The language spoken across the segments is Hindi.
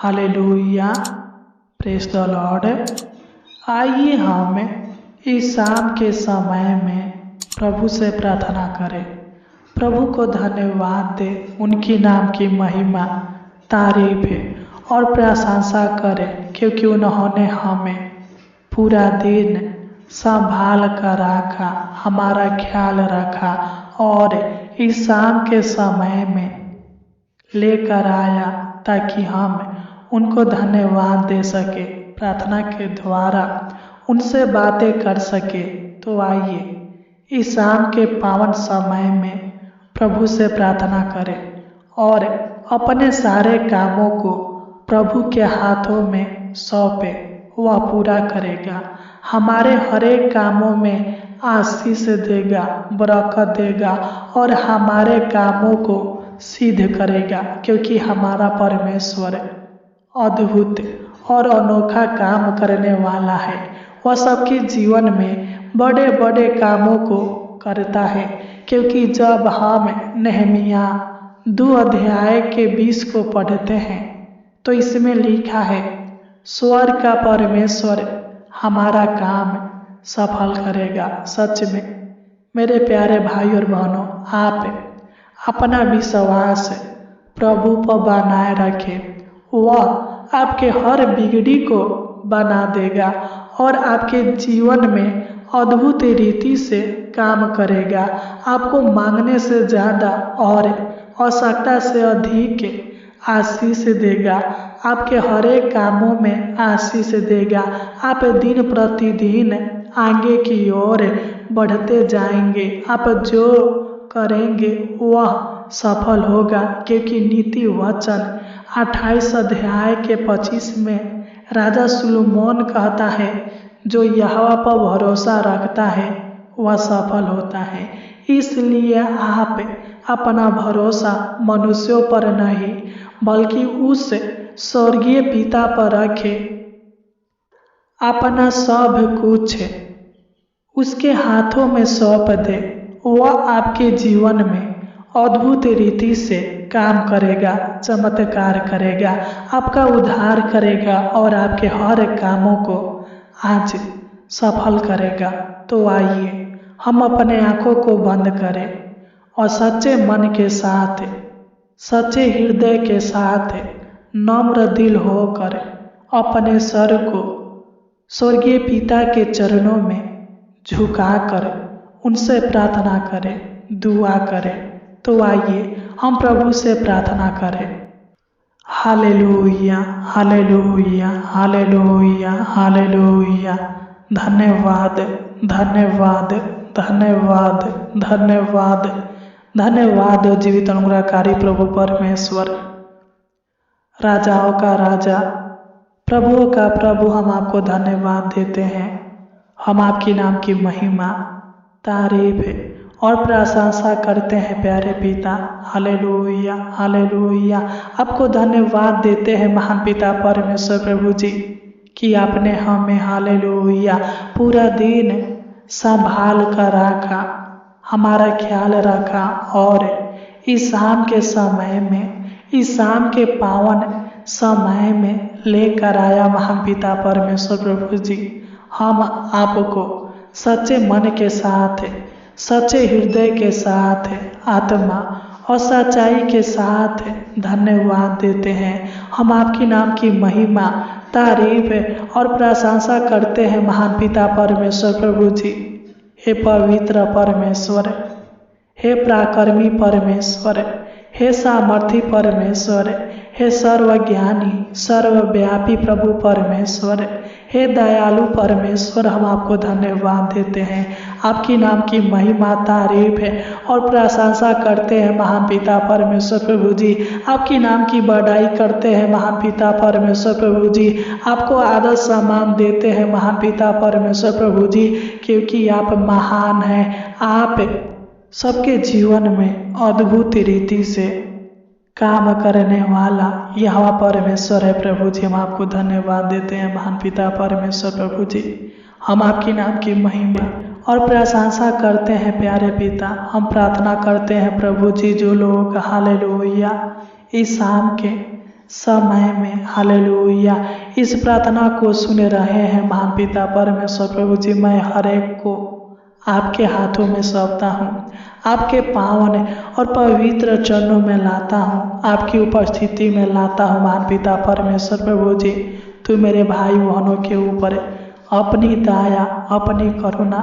Hallelujah, praise the Lord. आइए हम इस शाम के समय में प्रभु से प्रार्थना करें, प्रभु को धन्यवाद दें, उनकी नाम की महिमा तारीफ और प्रशंसा करें, क्योंकि उन्होंने हमें पूरा दिन संभाल कर रखा, हमारा ख्याल रखा और इस शाम के समय में लेकर आया ताकि हम उनको धन्यवाद दे सके, प्रार्थना के द्वारा उनसे बातें कर सके। तो आइए इस शाम के पावन समय में प्रभु से प्रार्थना करें और अपने सारे कामों को प्रभु के हाथों में सौंपे, वह पूरा करेगा। हमारे हर एक कामों में आशीष देगा, बरकत देगा और हमारे कामों को सिद्ध करेगा, क्योंकि हमारा परमेश्वर अद्भुत और अनोखा काम करने वाला है। वह सबके जीवन में बड़े बड़े कामों को करता है, क्योंकि जब हम नहमिया 2 अध्याय के 20 को पढ़ते हैं तो इसमें लिखा है, स्वर्ग का परमेश्वर हमारा काम सफल करेगा। सच में मेरे प्यारे भाई और बहनों, आप अपना विश्वास प्रभु पर बनाए रखें, वह आपके हर बिगड़ी को बना देगा और आपके जीवन में अद्भुत रीति से काम करेगा। आपको मांगने से ज़्यादा और आवश्यकता से अधिक आशीष देगा, आपके हर एक कामों में आशीष देगा। आप दिन प्रतिदिन आगे की ओर बढ़ते जाएंगे, आप जो करेंगे वह सफल होगा, क्योंकि नीति वचन 28 अध्याय के 25 में राजा सुलोमन कहता है, जो यहोवा पर भरोसा रखता है वह सफल होता है। इसलिए आप अपना भरोसा मनुष्यों पर नहीं बल्कि उस स्वर्गीय पिता पर रखें। अपना सब कुछ उसके हाथों में सौंप दे, वह आपके जीवन में अद्भुत रीति से काम करेगा, चमत्कार करेगा, आपका उद्धार करेगा और आपके हर कामों को आज सफल करेगा। तो आइए हम अपने आँखों को बंद करें और सच्चे मन के साथ, सच्चे हृदय के साथ, नम्र दिल होकर अपने सर को स्वर्गीय पिता के चरणों में झुकाकर उनसे प्रार्थना करें, दुआ करें। तो आइए हम प्रभु से प्रार्थना करें। Hallelujah, hallelujah, hallelujah, hallelujah. धन्यवाद, धन्यवाद, धन्यवाद, धन्यवाद, धन्यवाद जीवित अनुग्रहकारी प्रभु परमेश्वर, राजाओं का राजा, प्रभुओं का प्रभु, हम आपको धन्यवाद देते हैं। हम आपकी नाम की महिमा, तारीफ और प्रशंसा करते हैं प्यारे पिता। Hallelujah, hallelujah. आपको धन्यवाद देते हैं महान पिता परमेश्वर प्रभु जी कि आपने हमें हालेलुया पूरा दिन संभाल कर रखा, हमारा ख्याल रखा और इस शाम के समय में, इस शाम के पावन समय में लेकर आया महान पिता परमेश्वर प्रभु जी। हम आपको सच्चे मन के साथ, सच्चे हृदय के साथ, आत्मा और सच्चाई के साथ धन्यवाद देते हैं। हम आपकी नाम की महिमा, तारीफ और प्रशंसा करते हैं महान पिता परमेश्वर प्रभु जी। हे पवित्र परमेश्वर, हे पराक्रमी परमेश्वर, हे सामर्थी परमेश्वर, हे सर्वज्ञानी सर्वव्यापी प्रभु परमेश्वर, हे दयालु परमेश्वर, हम आपको धन्यवाद देते हैं। आपकी नाम की महिमा, तारीफ है और प्रशंसा करते हैं महान पिता परमेश्वर प्रभु जी। आपकी नाम की बड़ाई करते हैं महान पिता परमेश्वर प्रभु जी। आपको आदर सम्मान देते हैं महान पिता परमेश्वर प्रभु जी, क्योंकि आप महान हैं। आप सबके जीवन में अद्भुत रीति से काम करने वाला यहोवा परमेश्वर है प्रभु जी। हम आपको धन्यवाद देते हैं महान पिता परमेश्वर प्रभु जी। हम आपकी नाम की महिमा और प्रशंसा करते हैं प्यारे पिता। हम प्रार्थना करते हैं प्रभु जी, जो लोग हालेलुया इस शाम के समय में। हालेलुया। इस प्रार्थना को सुन रहे हैं महान पिता परमेश्वर प्रभु जी, मैं हर एक को आपके हाथों में सौंपता हूँ, आपके पावन और पवित्र चरणों में लाता हूँ, आपकी उपस्थिति में लाता हूँ। महान पिता परमेश्वर प्रभु जी, तू मेरे भाई बहनों के ऊपर अपनी दया, अपनी करुणा,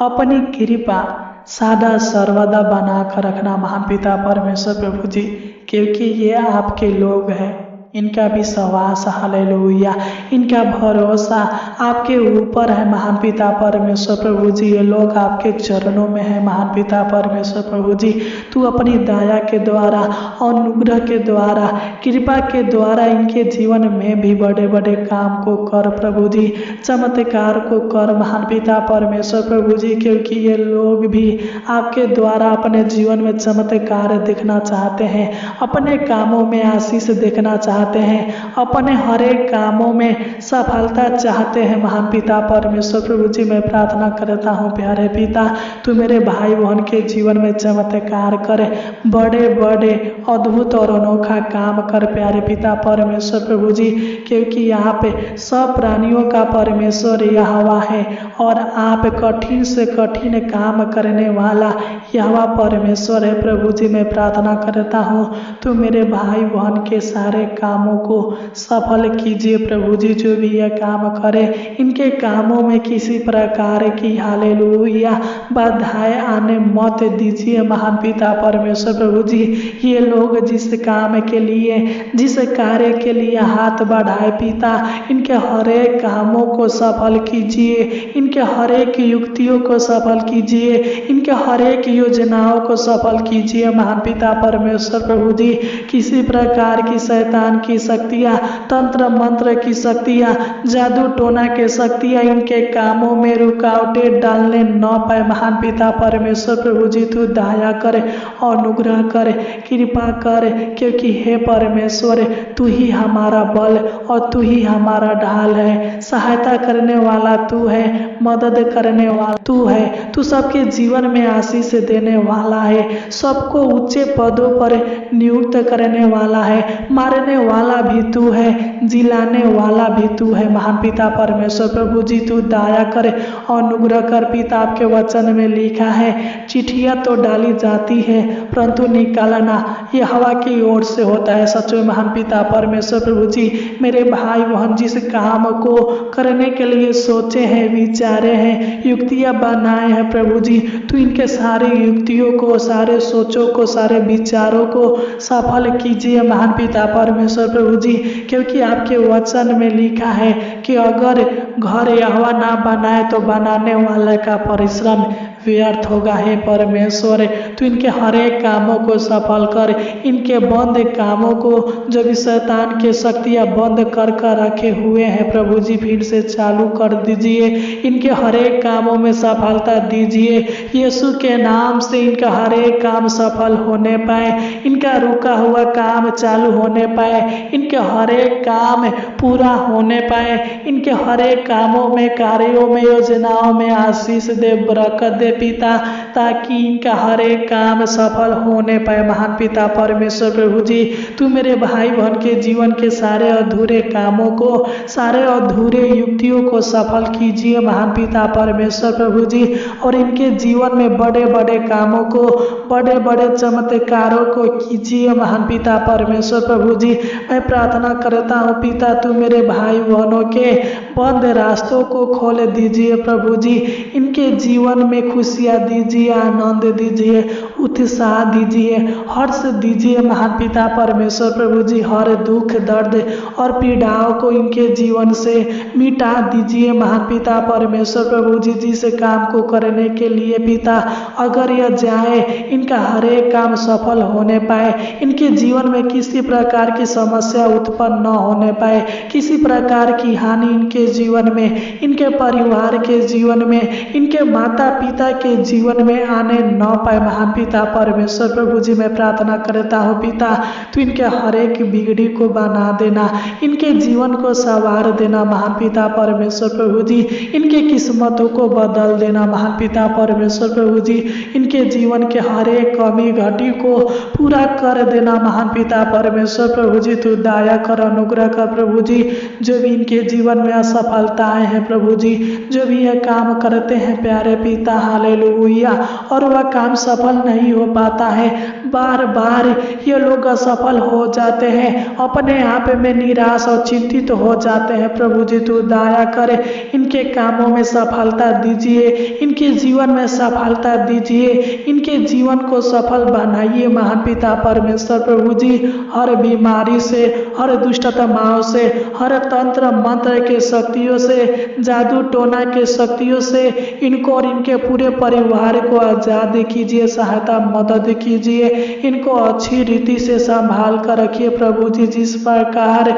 अपनी कृपा सदा सर्वदा बना कर रखना महान पिता परमेश्वर प्रभु जी, क्योंकि ये आपके लोग हैं। इनका विश्वास, हालेलुया, इनका भरोसा आपके ऊपर है महान पिता परमेश्वर प्रभु जी। ये लोग आपके चरणों में है महान पिता परमेश्वर प्रभु जी। तू अपनी दया के द्वारा, अनुग्रह के द्वारा, कृपा के द्वारा इनके जीवन में भी बड़े बड़े काम को कर प्रभु जी, चमत्कार को कर महान पिता परमेश्वर प्रभु जी, क्योंकि ये लोग भी आपके द्वारा अपने जीवन में चमत्कार देखना चाहते हैं, अपने कामों में आशीष देखना चाहते हैं, अपने हर एक कामों में सफलता चाहते हैं। महान पिता परमेश्वर प्रभु जी, मैं प्रार्थना करता हूँ प्यारे पिता, तू मेरे भाई बहन के जीवन में चमत्कार करे, बड़े बड़े अद्भुत और अनोखा काम कर प्यारे पिता परमेश्वर प्रभु जी, क्योंकि यहाँ पे सब प्राणियों का परमेश्वर यहोवा है और आप कठिन से कठिन काम करने वाला यहोवा परमेश्वर है प्रभु जी। मैं प्रार्थना करता हूँ तो मेरे भाई बहन के सारे कामों को सफल कीजिए प्रभु जी। जो भी यह काम करे, इनके कामों में किसी प्रकार की, हालेलुया, बाधाएं आने मत दीजिए महान पिता परमेश्वर प्रभु जी। ये लोग जिस काम के लिए, जिस कार्य के लिए हाथ बढ़ाए पिता, इनके हर एक कामों को सफल कीजिए, इनके हर एक युक्तियों को सफल कीजिए, इनके हर एक योजनाओं को सफल कीजिए महान पिता परमेश्वर प्रभु जी। किसी प्रकार की शैतान की शक्तियाँ, तंत्र मंत्र की शक्तियाँ, जादू टोना के शक्तियाँ इनके कामों में रुकावटें डालने न पाए महान पिता परमेश्वर प्रभु जी। तू दया करे, अनुग्रह करे, कृपा करे, क्योंकि हे परमेश्वर, तू ही हमारा बल और तू ही हमारा ढाल है। सहायता करने वाला तू है, मदद करने वाला तू है, तू सबके जीवन में आशीष देने वाला है, सबको ऊंचे पदों पर नियुक्त करने वाला है, मारने वाला भी तू है, जिलाने वाला भी तू है महान पिता परमेश्वर प्रभु जी। तू दया करे, अनुग्रह कर पिता। आपके वचन में लिखा है, चिट्ठियां तो डाली जाती है परंतु निकालना यहोवा की ओर से होता है। सच में महान पिता परमेश्वर प्रभु जी, मेरे भाई बहन जिस काम को करने के लिए सोचे हैं, विचारे हैं, युक्तियां बनाए हैं प्रभु जी, तू इनके सारे युक्तियों को, सारे सोचों को, सारे विचारों को सफल कीजिए महान पिता परमेश्वर प्रभु जी। क्योंकि आपके वचन में लिखा है कि अगर घर यहोवा ना बनाए तो बनाने वाले का परिश्रम व्यर्थ होगा। हे परमेश्वर, तू इनके हर एक कामों को सफल कर, इनके बंद कामों को, जो भी शैतान के शक्तियाँ बंद कर रखे हुए हैं प्रभु जी, फिर से चालू कर दीजिए। इनके हर एक कामों में सफलता दीजिए यीशु के नाम से। इनका हर एक काम सफल होने पाए, इनका रुका हुआ काम चालू होने पाए, इनके हर एक काम पूरा होने पाए, इनके हर एक कामों में, कार्यों में, योजनाओं में आशीष दे, बरकत दे पिता, ताकि इनका हर एक काम सफल होने पाए महान पिता परमेश्वर प्रभु जी। तू मेरे भाई बहन के जीवन के सारे अधूरे कामों को, सारे अधूरे युक्तियों को सफल कीजिए महान पिता परमेश्वर प्रभु जी, और इनके जीवन में बड़े बड़े कामों को, बड़े बड़े चमत्कारों को कीजिए महान पिता परमेश्वर प्रभु जी। मैं प्रार्थना करता हूँ पिता, तू मेरे भाई बहनों के बंद रास्तों को खोल दीजिए प्रभु जी। इनके जीवन में खुशियाँ दीजिए, आनंद दीजिए, उत्साह दीजिए, हर्ष दीजिए महान पिता परमेश्वर प्रभु जी। हर दुख, दर्द और पीड़ाओं को इनके जीवन से मिटा दीजिए महान पिता परमेश्वर प्रभु जी। जिस काम को करने के लिए पिता अगर यह जाए, इनका हर एक काम सफल होने पाए, इनके जीवन में किसी प्रकार की समस्या उत्पन्न न होने पाए, किसी प्रकार की हानि इनके जीवन में, इनके परिवार के जीवन में, इनके माता पिता के जीवन में आने न पाए महान पिता पिता परमेश्वर प्रभु जी मैं प्रार्थना करता हूँ पिता, तू इनके हर एक बिगड़ी को बना देना, इनके जीवन को संवार देना महान पिता परमेश्वर प्रभु जी, इनके किस्मतों को बदल देना महान पिता परमेश्वर प्रभु जी, इनके जीवन के हर एक कमी घटी को पूरा कर देना महान पिता परमेश्वर प्रभु जी, तू दया कर, अनुग्रह कर प्रभु जी। जो भी इनके जीवन में असफलताएं हैं प्रभु जी, जो भी ये काम करते हैं प्यारे पिता हालेलुया, और वह काम सफल नहीं हो पाता है, बार बार ये लोग असफल हो जाते हैं, अपने आप में निराश और चिंतित हो जाते हैं प्रभु जी, तू दया करे, इनके कामों में सफलता दीजिए, इनके जीवन में सफलता दीजिए, इनके जीवन को सफल बनाइए महान पिता परमेश्वर प्रभु जी। हर बीमारी से, हर दुष्टताओं से, हर तंत्र मंत्र के शक्तियों से, जादू टोना के शक्तियों से इनको और इनके पूरे परिवार को आजाद कीजिए, सहायता मदद कीजिए, इनको अच्छी रीति से संभाल कर रखिए प्रभु जी। जिस प्रकार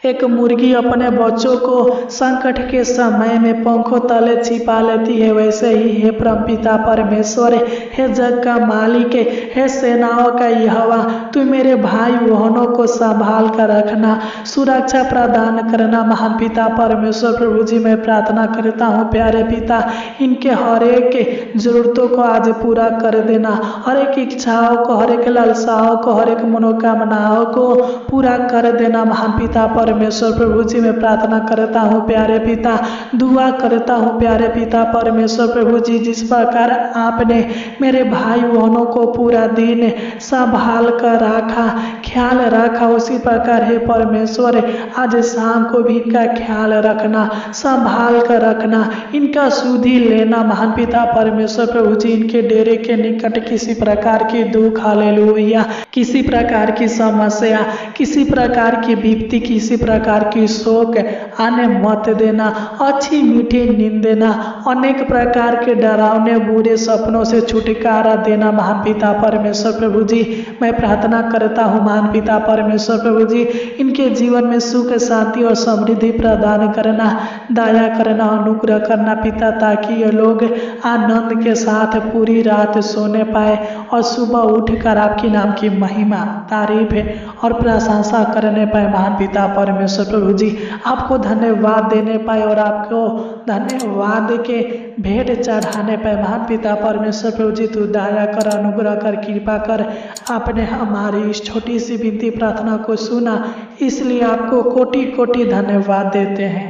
एक मुर्गी अपने बच्चों को संकट के समय में पंखों तले छिपा लेती है, वैसे ही हे परमपिता परमेश्वर, हे जग का मालिक, हे सेनाओं का यहोवा, तू मेरे भाई बहनों को संभाल कर रखना, सुरक्षा प्रदान करना महान पिता परमेश्वर प्रभु जी मैं प्रार्थना करता हूँ प्यारे पिता, इनके हर एक जरूरतों को आज पूरा कर देना, हर एक इच्छाओं को, हर एक लालसाओं को, हर एक मनोकामनाओं को पूरा कर देना महान पिता परमेश्वर प्रभु जी मैं प्रार्थना करता हूँ प्यारे पिता, दुआ करता हूँ प्यारे पिता परमेश्वर प्रभु जी। जिस प्रकार आपने मेरे भाई बहनों को पूरा दिन संभाल कर रखा, ख्याल रखा, उसी प्रकार हे परमेश्वर आज शाम को भी इनका ख्याल रखना, संभाल कर रखना, इनका सुधि लेना महान पिता परमेश्वर प्रभु जी। इनके डेरे के निकट किसी प्रकार की दुख हालेलुया, किसी प्रकार की समस्या, किसी प्रकार की विपत्ति, किसी प्रकार की शोक आने मत देना, अच्छी मीठी नींद देना, अनेक प्रकार के डरावने बुरे सपनों से छुटकारा देना महान पिता परमेश्वर प्रभु जी मैं प्रार्थना करता हूँ महान पिता परमेश्वर प्रभु जी। इनके जीवन में सुख शांति और समृद्धि प्रदान करना, दया करना, अनुग्रह करना पिता, ताकि ये लोग आनंद के साथ पूरी रात सोने पाए और सुबह उठकर आपके नाम की महिमा, तारीफ और प्रशंसा करने पाए महान पिता परमेश्वर प्रभु जी। आपको धन्यवाद देने पाए और आपको धन्यवाद के भेंट चढ़ाने पाए महान पिता परमेश्वर प्रभु जी। तू दया कर, अनुग्रह कर, कृपा कर, आपने हमारी इस छोटी सी विनती प्रार्थना को सुना, इसलिए आपको कोटि कोटि धन्यवाद देते हैं।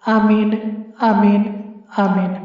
आमीन, आमीन, आमीन।